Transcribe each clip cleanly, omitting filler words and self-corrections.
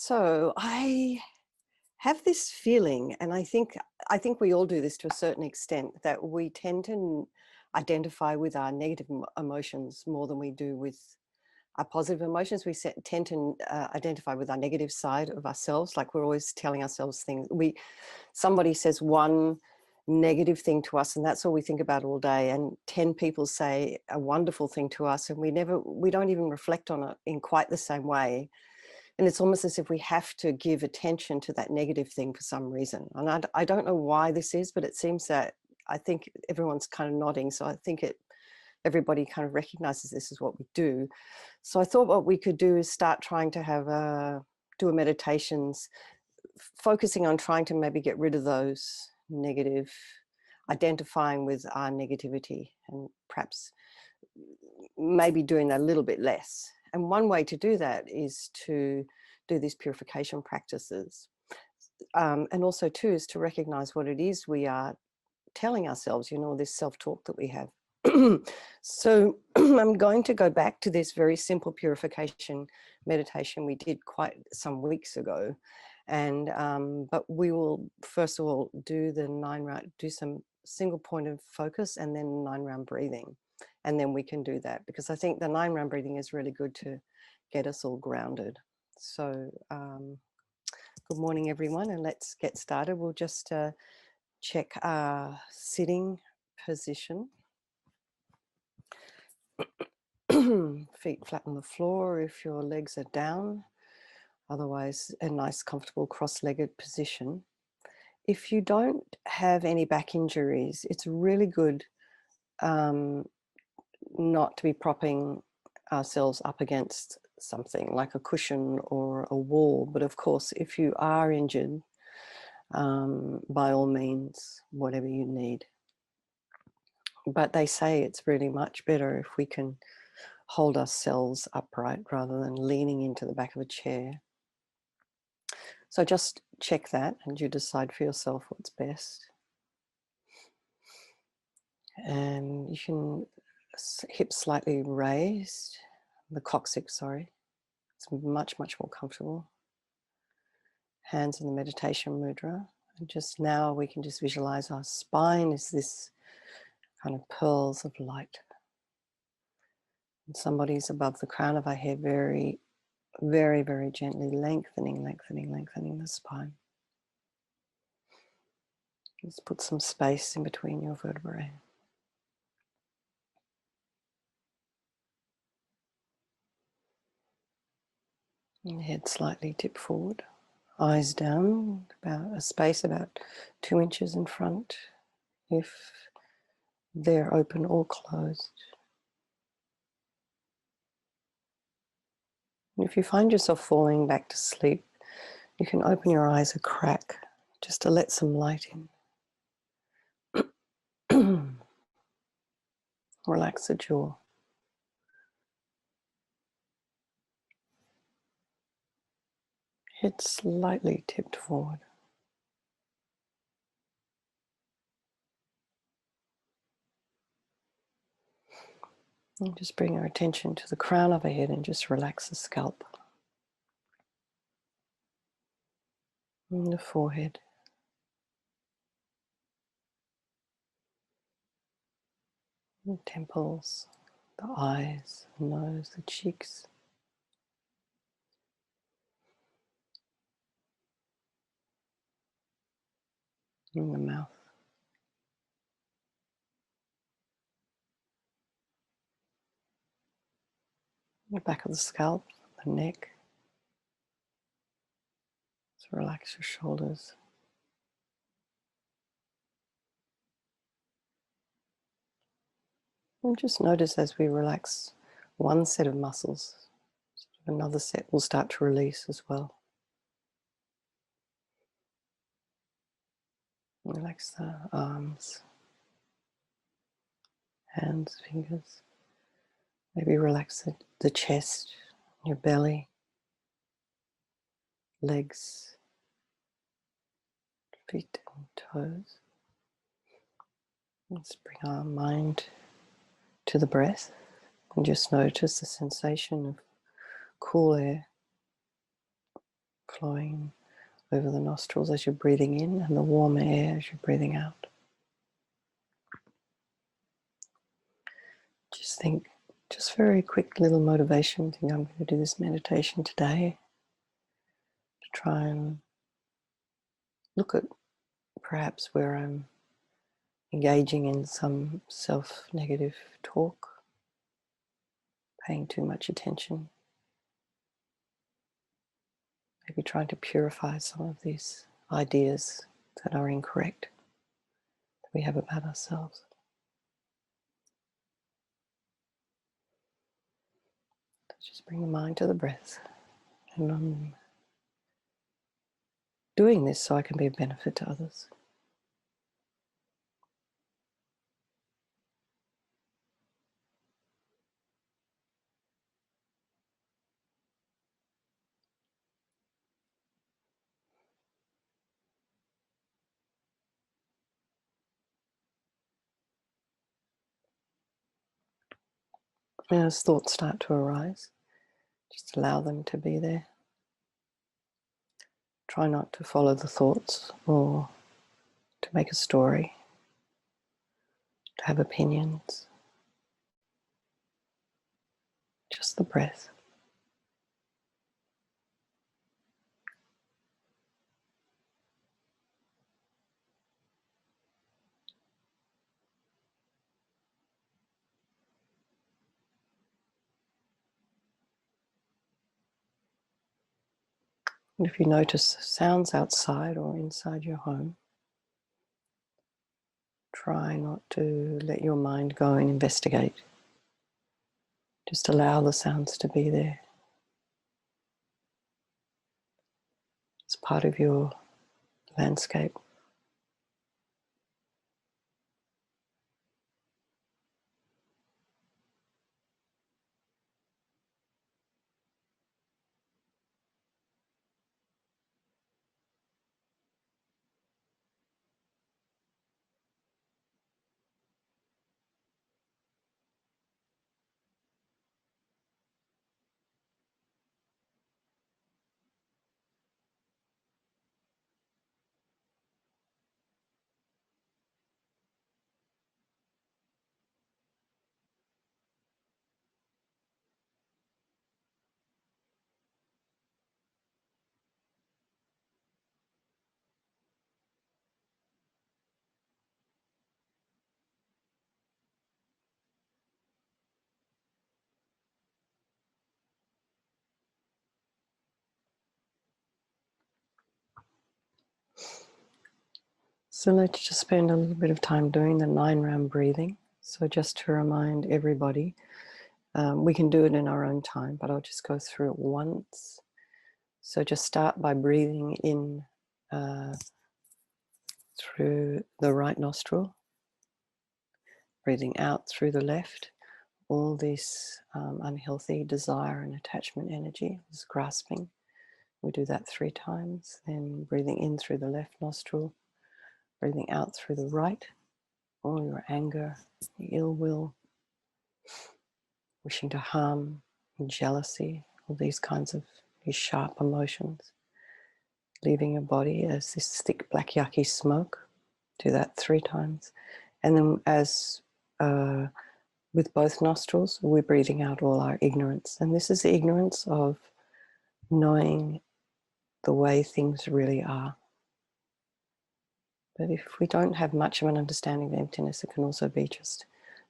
So I have this feeling, and I think we all do this to a certain extent, that we tend to identify with our negative emotions more than we do with our positive emotions. We tend to identify with our negative side of ourselves, like we're always telling ourselves things. Somebody says one negative thing to us, and that's all we think about all day. And 10 people say a wonderful thing to us, and we don't even reflect on it in quite the same way. And it's almost as if we have to give attention to that negative thing for some reason. And I don't know why this is, but it seems that I think everyone's kind of nodding. So I think everybody kind of recognizes this is what we do. So I thought what we could do is start trying to do a meditations, focusing on trying to maybe get rid of those negative, identifying with our negativity, and perhaps maybe doing that a little bit less. And one way to do that is to do these purification practices. And also too is to recognize what it is we are telling ourselves, this self-talk that we have. So I'm going to go back to this very simple purification meditation we did quite some weeks ago. And but we will first of all do do some single point of focus and then 9-round breathing. And then we can do that, because I think the 9-round breathing is really good to get us all grounded. So good morning, everyone, and let's get started. We'll just check our sitting position. Feet flat on the floor if your legs are down. Otherwise, a nice, comfortable cross-legged position. If you don't have any back injuries, it's really good not to be propping ourselves up against something like a cushion or a wall. But of course, if you are injured, by all means, whatever you need. But they say it's really much better if we can hold ourselves upright rather than leaning into the back of a chair. So just check that and you decide for yourself what's best. And you can hips slightly raised, the coccyx, sorry. It's much, much more comfortable. Hands in the meditation mudra. And just now we can just visualize our spine is this kind of pearls of light. And somebody's above the crown of our head, very, very, very gently lengthening the spine. Just put some space in between your vertebrae. And head slightly tipped forward. Eyes down, about a space about 2 inches in front, if they're open or closed. And if you find yourself falling back to sleep, you can open your eyes a crack just to let some light in. Relax the jaw. Head slightly tipped forward. And just bring our attention to the crown of our head and just relax the scalp. And the forehead. The temples, the eyes, the nose, the cheeks. And the mouth. The back of the scalp, the neck. So relax your shoulders. And just notice as we relax one set of muscles, another set will start to release as well. Relax the arms, hands, fingers. Maybe relax the chest, your belly, legs, feet and toes. Let's bring our mind to the breath and just notice the sensation of cool air flowing over the nostrils as you're breathing in, and the warm air as you're breathing out. Just think, just very quick little motivation. Think, I'm going to do this meditation today to try and look at perhaps where I'm engaging in some self-negative talk, paying too much attention, maybe trying to purify some of these ideas that are incorrect that we have about ourselves. Just bring the mind to the breath, and I'm doing this so I can be a benefit to others. And as thoughts start to arise, just allow them to be there. Try not to follow the thoughts or to make a story, to have opinions. Just the breath. And if you notice sounds outside or inside your home, try not to let your mind go and investigate. Just allow the sounds to be there. It's part of your landscape. So let's just spend a little bit of time doing the 9-round breathing. So just to remind everybody, we can do it in our own time, but I'll just go through it once. So just start by breathing in through the right nostril, breathing out through the left. All this unhealthy desire and attachment energy is grasping. We do that 3 times. Then breathing in through the left nostril, breathing out through the right. All your anger, ill will, wishing to harm, jealousy, all these kinds of these sharp emotions, leaving your body as this thick black yucky smoke. Do that 3 times. And then as with both nostrils, we're breathing out all our ignorance. And this is the ignorance of knowing the way things really are. But if we don't have much of an understanding of emptiness, it can also be just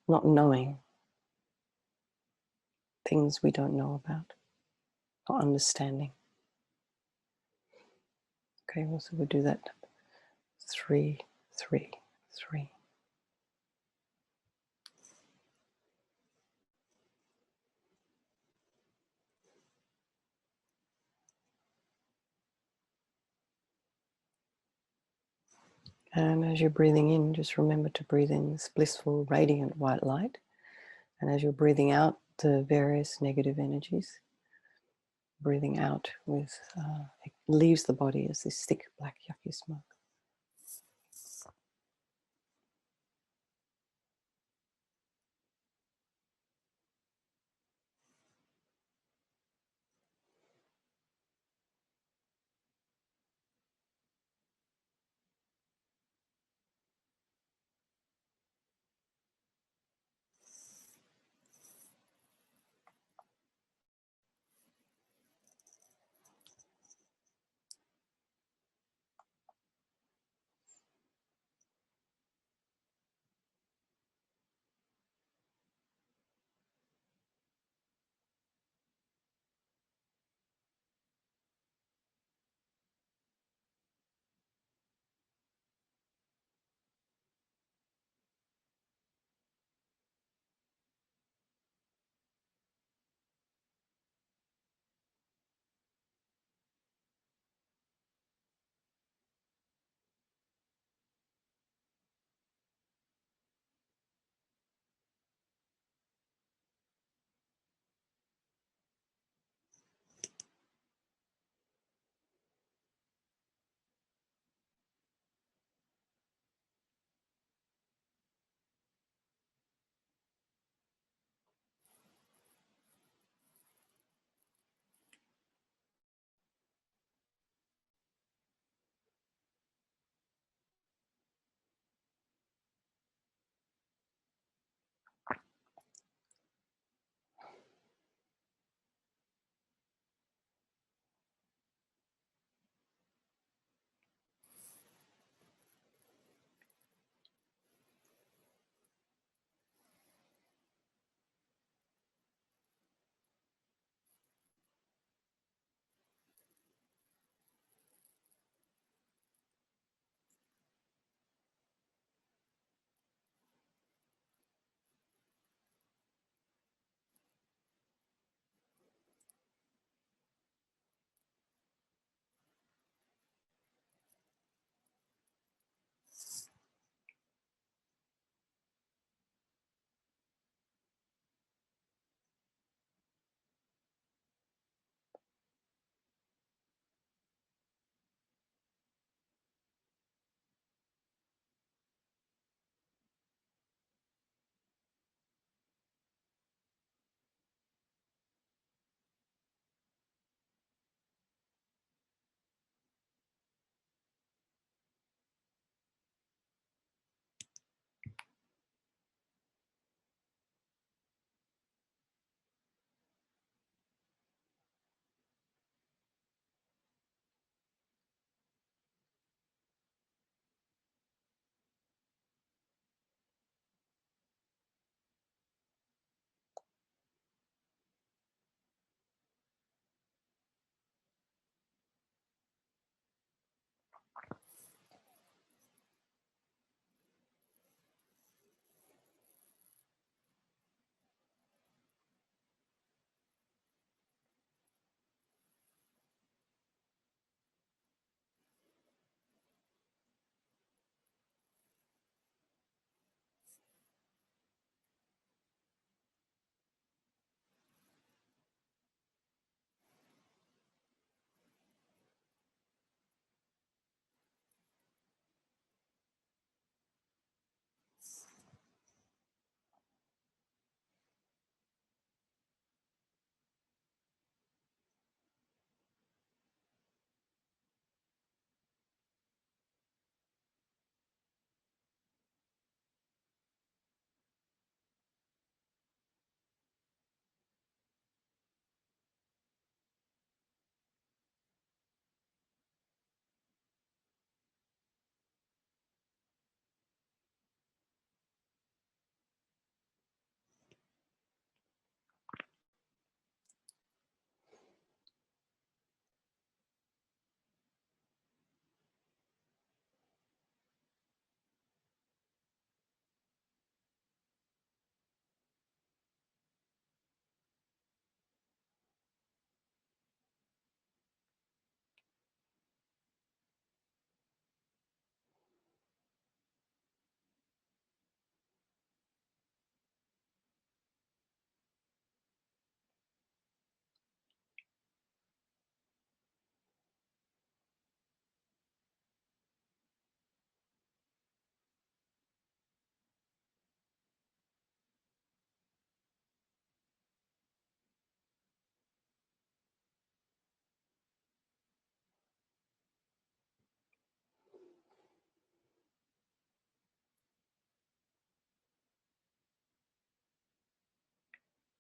not knowing things we don't know about, not understanding. Okay, well, so we'll do that 3, 3, 3. And as you're breathing in, just remember to breathe in this blissful, radiant white light. And as you're breathing out the various negative energies, breathing out with, it leaves the body as this thick, black, yucky smoke.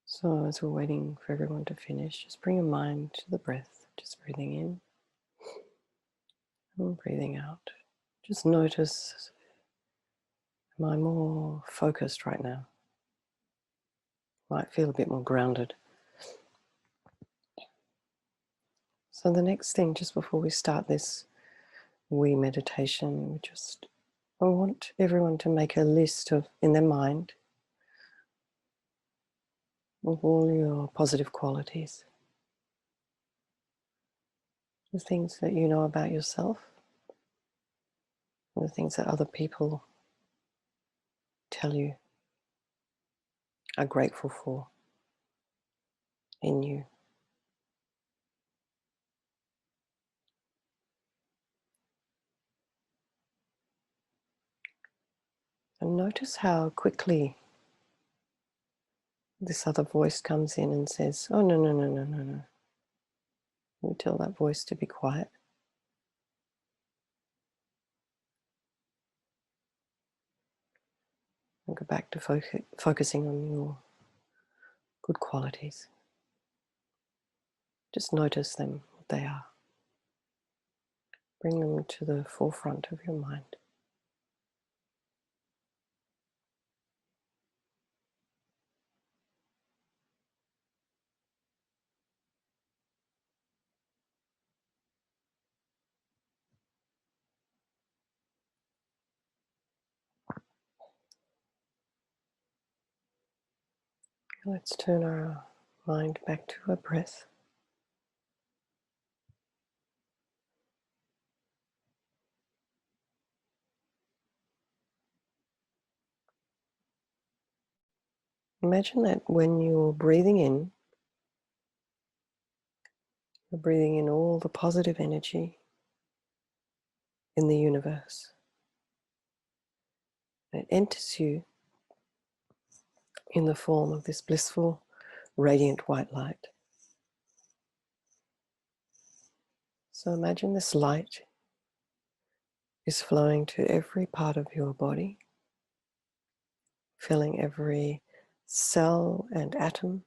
So as we're waiting for everyone to finish, just bring your mind to the breath, just breathing in and breathing out. Just notice, am I more focused right now? Might feel a bit more grounded. So the next thing, just before we start this wee meditation, I want everyone to make a list in their mind of all your positive qualities. The things that you know about yourself, and the things that other people tell you are grateful for in you. And notice how quickly this other voice comes in and says, oh, no, no, no, no, no, no. You tell that voice to be quiet. And go back to focusing on your good qualities. Just notice them, what they are. Bring them to the forefront of your mind. Let's turn our mind back to our breath. Imagine that when you're breathing in, you're breathing in all the positive energy in the universe. It enters you in the form of this blissful, radiant white light. So imagine this light is flowing to every part of your body, filling every cell and atom.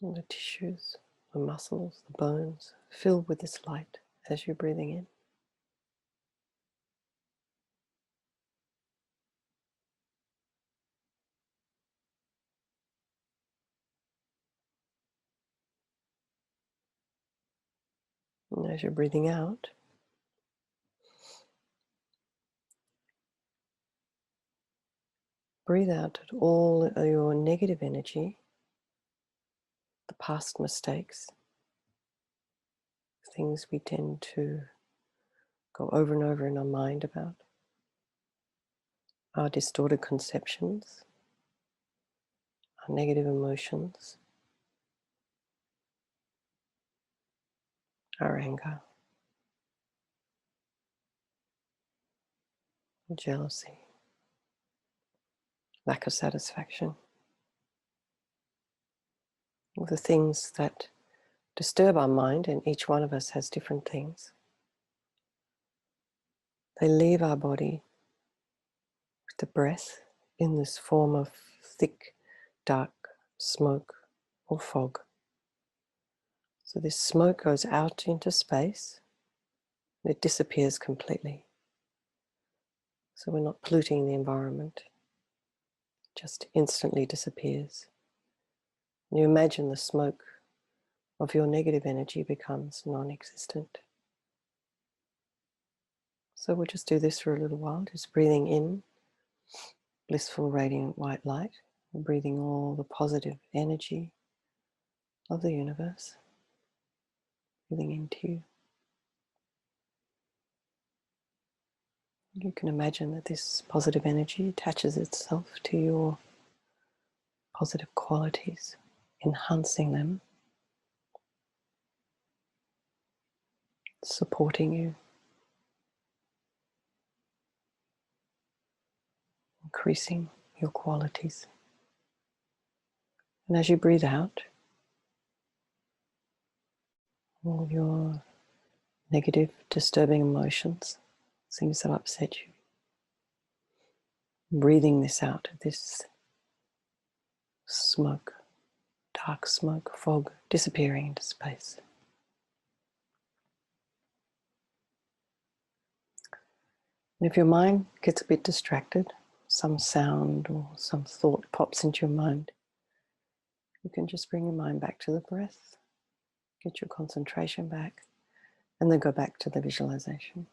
And the tissues, the muscles, the bones, filled with this light as you're breathing in. And as you're breathing out, breathe out all your negative energy, the past mistakes, things we tend to go over and over in our mind about, our distorted conceptions, our negative emotions, our anger, jealousy, lack of satisfaction, all the things that disturb our mind, and each one of us has different things. They leave our body with the breath in this form of thick, dark smoke or fog. So this smoke goes out into space, and it disappears completely. So we're not polluting the environment, it just instantly disappears. And you imagine the smoke of your negative energy becomes non-existent. So we'll just do this for a little while, just breathing in blissful, radiant white light, and breathing all the positive energy of the universe, breathing into you. You can imagine that this positive energy attaches itself to your positive qualities, enhancing them, supporting you, increasing your qualities. And as you breathe out, all your negative, disturbing emotions, things that upset you, breathing this out, this smoke, dark smoke, fog, disappearing into space. And if your mind gets a bit distracted, some sound or some thought pops into your mind, you can just bring your mind back to the breath, get your concentration back, and then go back to the visualization.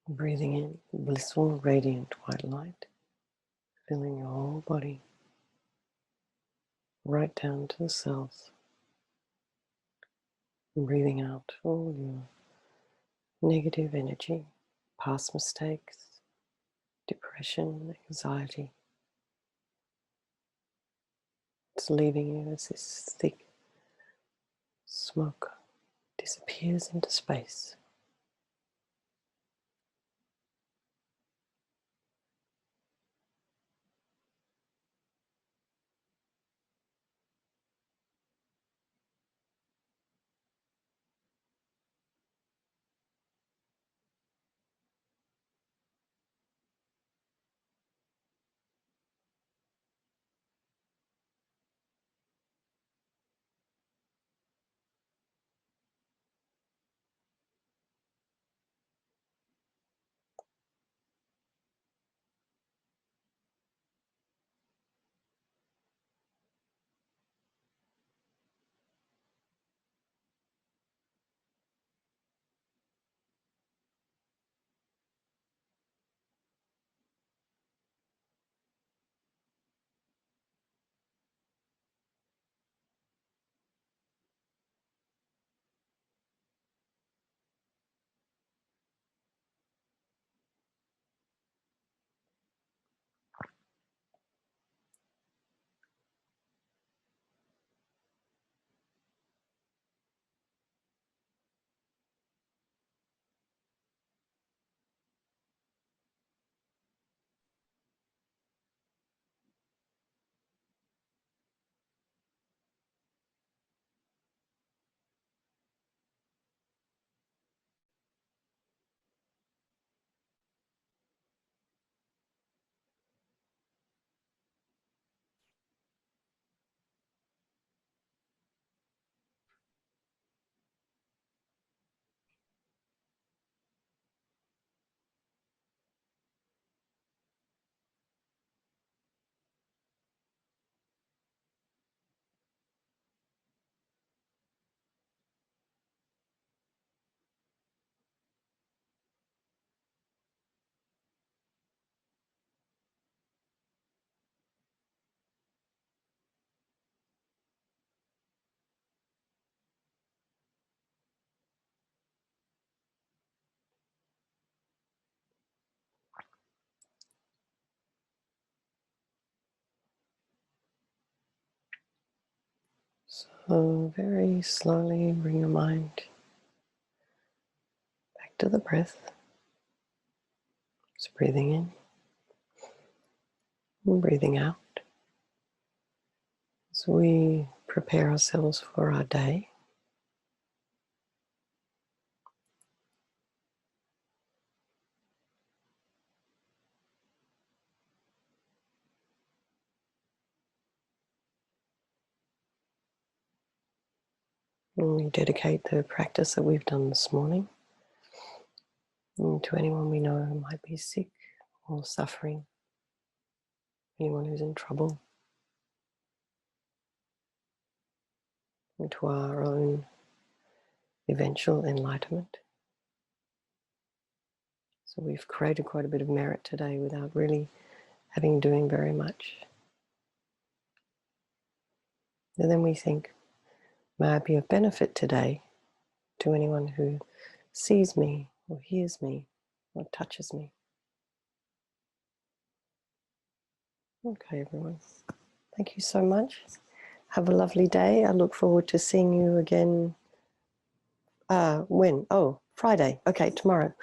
Breathing in blissful, radiant white light, filling your whole body, right down to the cells. And breathing out all your negative energy, past mistakes, depression, anxiety. It's leaving you as this thick, Smoke disappears into space. So very slowly bring your mind back to the breath. Just breathing in and breathing out as we prepare ourselves for our day. And we dedicate the practice that we've done this morning to anyone we know who might be sick or suffering, anyone who's in trouble, and to our own eventual enlightenment. So we've created quite a bit of merit today without really doing very much. And then we think, may I be of benefit today to anyone who sees me or hears me or touches me. Okay, everyone. Thank you so much. Have a lovely day. I look forward to seeing you again. When? Oh, Friday. Okay, tomorrow.